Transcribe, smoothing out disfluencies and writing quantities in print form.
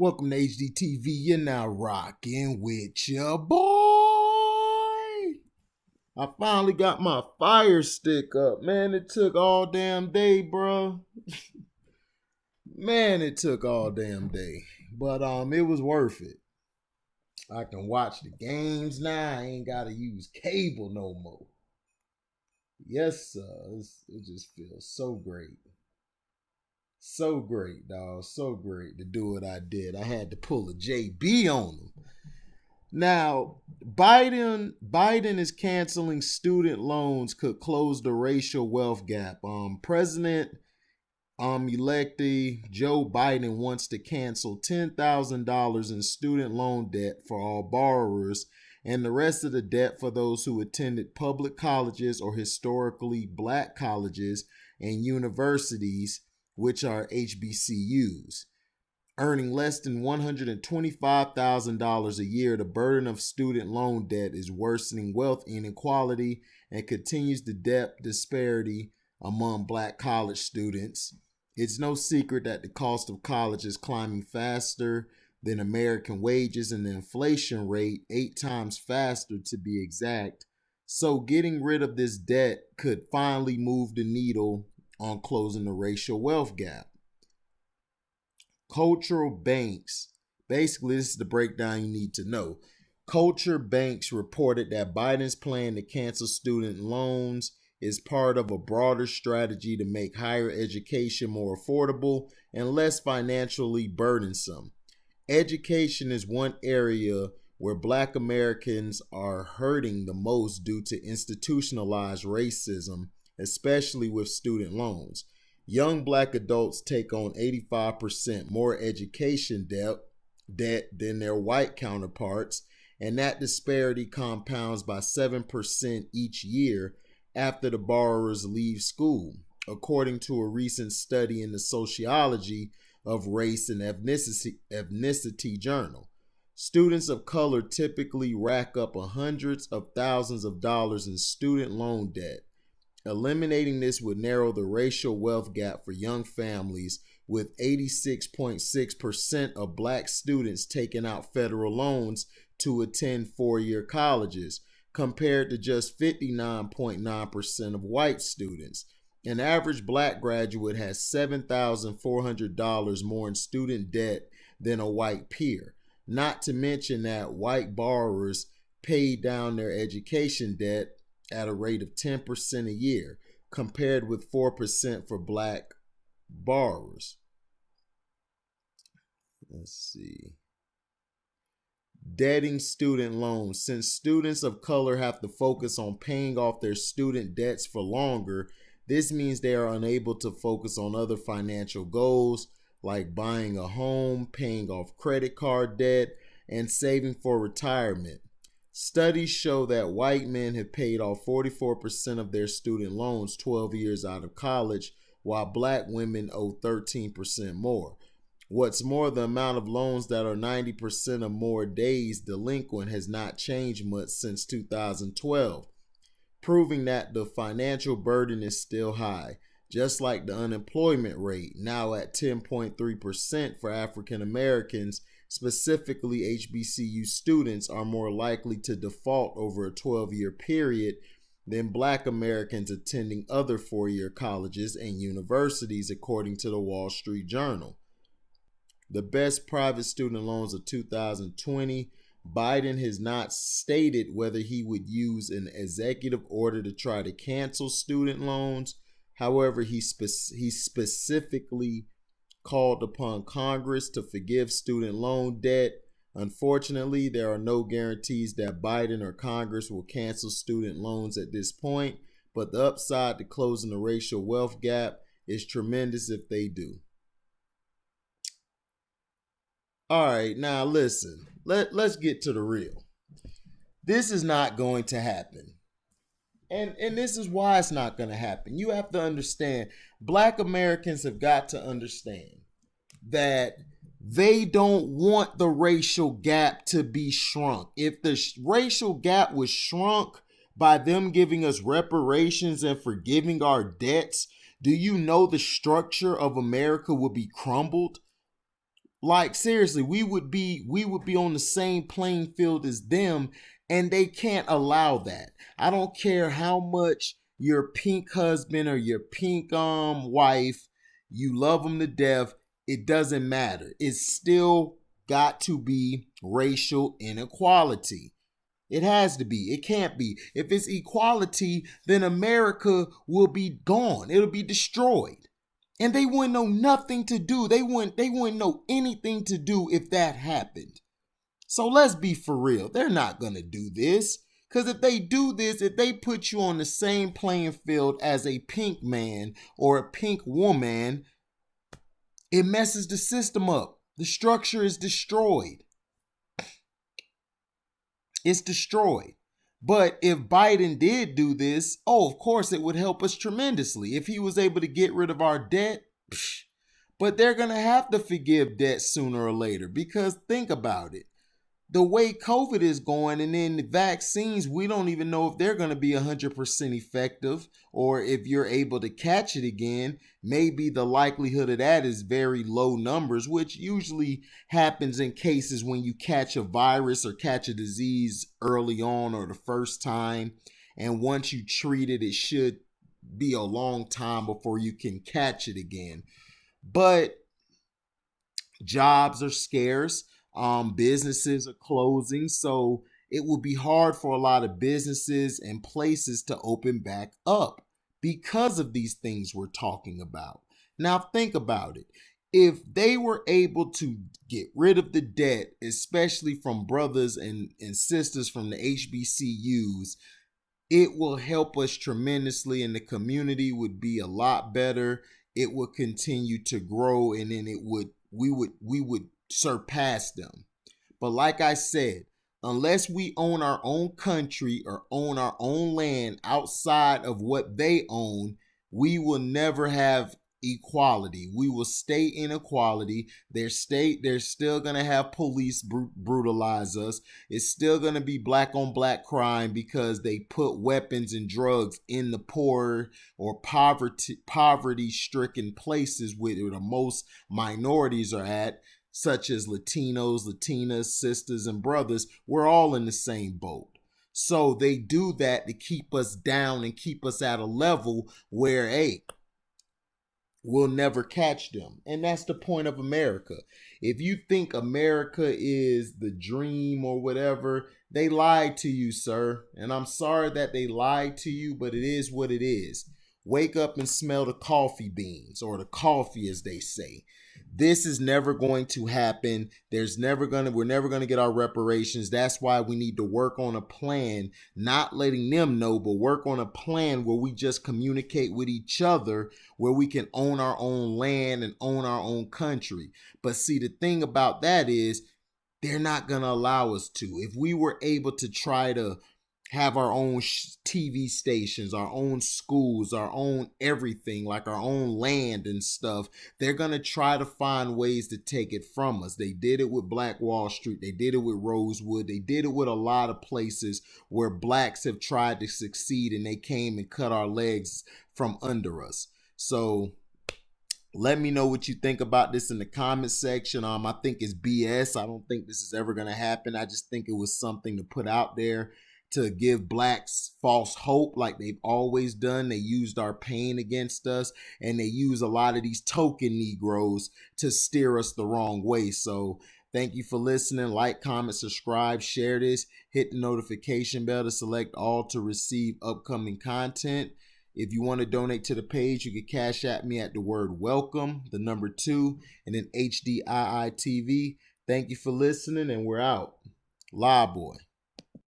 Welcome to HDTV. You're now rocking with your boy. I finally got my fire stick up. Man, it took all damn day, bro. Man, it took all damn day. But it was worth it. I can watch the games now. I ain't gotta use cable no more. Yes, sir. It just feels so great. So great, dog. So great to do what I did. I had to pull a JB on them. Now, Biden is canceling student loans could close the racial wealth gap. President electee Joe Biden wants to cancel $10,000 in student loan debt for all borrowers and the rest of the debt for those who attended public colleges or historically black colleges and universities, which are HBCUs. Earning less than $125,000 a year, the burden of student loan debt is worsening wealth inequality and continues the debt disparity among black college students. It's no secret that the cost of college is climbing faster than American wages and the inflation rate 8 times faster to be exact. So getting rid of this debt could finally move the needle on closing the racial wealth gap. Cultural banks. Basically, this is the breakdown you need to know. Culture banks reported that Biden's plan to cancel student loans is part of a broader strategy to make higher education more affordable and less financially burdensome. Education is one area where Black Americans are hurting the most due to institutionalized racism, especially with student loans. Young Black adults take on 85% more education debt than their white counterparts, and that disparity compounds by 7% each year after the borrowers leave school, according to a recent study in the Sociology of Race and Ethnicity Journal. Students of color typically rack up hundreds of thousands of dollars in student loan debt. Eliminating this would narrow the racial wealth gap for young families, with 86.6% of black students taking out federal loans to attend four-year colleges, compared to just 59.9% of white students. An average black graduate has $7,400 more in student debt than a white peer, not to mention that white borrowers paid down their education debt at a rate of 10% a year, compared with 4% for black borrowers. Let's see. Debting student loans. Since students of color have to focus on paying off their student debts for longer, this means they are unable to focus on other financial goals like buying a home, paying off credit card debt, and saving for retirement. Studies show that white men have paid off 44% of their student loans 12 years out of college, while black women owe 13% more. What's more, the amount of loans that are 90% or more days delinquent has not changed much since 2012, proving that the financial burden is still high, just like the unemployment rate, now at 10.3% for African Americans. Specifically, HBCU students are more likely to default over a 12-year period than Black Americans attending other four-year colleges and universities, according to the Wall Street Journal. The best private student loans of 2020, Biden has not stated whether he would use an executive order to try to cancel student loans. However, he specifically called upon Congress to forgive student loan debt. Unfortunately, there are no guarantees that Biden or Congress will cancel student loans at this point, but the upside to closing the racial wealth gap is tremendous if they do. All right, now listen, let's get to the real. This is not going to happen. And this is why it's not going to happen. You have to understand, Black Americans have got to understand that they don't want the racial gap to be shrunk. If the racial gap was shrunk by them giving us reparations and forgiving our debts, do you know the structure of America would be crumbled? Like seriously, we would be on the same playing field as them, and they can't allow that. I don't care how much your pink husband or your pink wife, you love them to death, it doesn't matter. It's still got to be racial inequality. It has to be. It can't be. If it's equality, then America will be gone. It'll be destroyed. And they wouldn't know nothing to do. They wouldn't know anything to do if that happened. So let's be for real. They're not going to do this. Because if they do this, if they put you on the same playing field as a pink man or a pink woman, it messes the system up. The structure is destroyed. It's destroyed. But if Biden did do this, of course it would help us tremendously. If he was able to get rid of our debt, but they're going to have to forgive debt sooner or later, because think about it. The way COVID is going, and then the vaccines, we don't even know if they're going to be 100% effective, or if you're able to catch it again. Maybe the likelihood of that is very low numbers, which usually happens in cases when you catch a virus or catch a disease early on or the first time. And once you treat it, it should be a long time before you can catch it again. But jobs are scarce. Businesses are closing, so it will be hard for a lot of businesses and places to open back up because of these things we're talking about. Now think about it. If they were able to get rid of the debt, especially from brothers and sisters from the HBCUs, it will help us tremendously, and the community would be a lot better. It would continue to grow, and then we would surpass them. But like I said, unless we own our own country or own our own land outside of what they own, we will never have equality. We will stay inequality. They're still going to have police brutalize us. It's still going to be black on black crime because they put weapons and drugs in the poor or poverty stricken places where the most minorities are at, such as Latinos, Latinas, sisters, and brothers. We're all in the same boat. So they do that to keep us down and keep us at a level where, hey, we'll never catch them. And that's the point of America. If you think America is the dream or whatever, they lied to you, sir. And I'm sorry that they lied to you, but it is what it is. Wake up and smell the coffee beans, or the coffee as they say. This is never going to happen. We're never going to get our reparations. That's why we need to work on a plan, not letting them know, but work on a plan where we just communicate with each other, where we can own our own land and own our own country. But see, the thing about that is they're not going to allow us to. If we were able to try to have our own TV stations, our own schools, our own everything, like our own land and stuff, they're going to try to find ways to take it from us. They did it with Black Wall Street. They did it with Rosewood. They did it with a lot of places where blacks have tried to succeed, and they came and cut our legs from under us. So let me know what you think about this in the comment section. I think it's BS. I don't think this is ever going to happen. I just think it was something to put out there to give blacks false hope, like they've always done. They used our pain against us, and they use a lot of these token Negroes to steer us the wrong way. So thank you for listening. Like, comment, subscribe, share this, hit the notification bell to select all to receive upcoming content. If you want to donate to the page, you can cash at me at the word welcome, the number 2, and then HDIITV. Thank you for listening, and we're out. Live boy.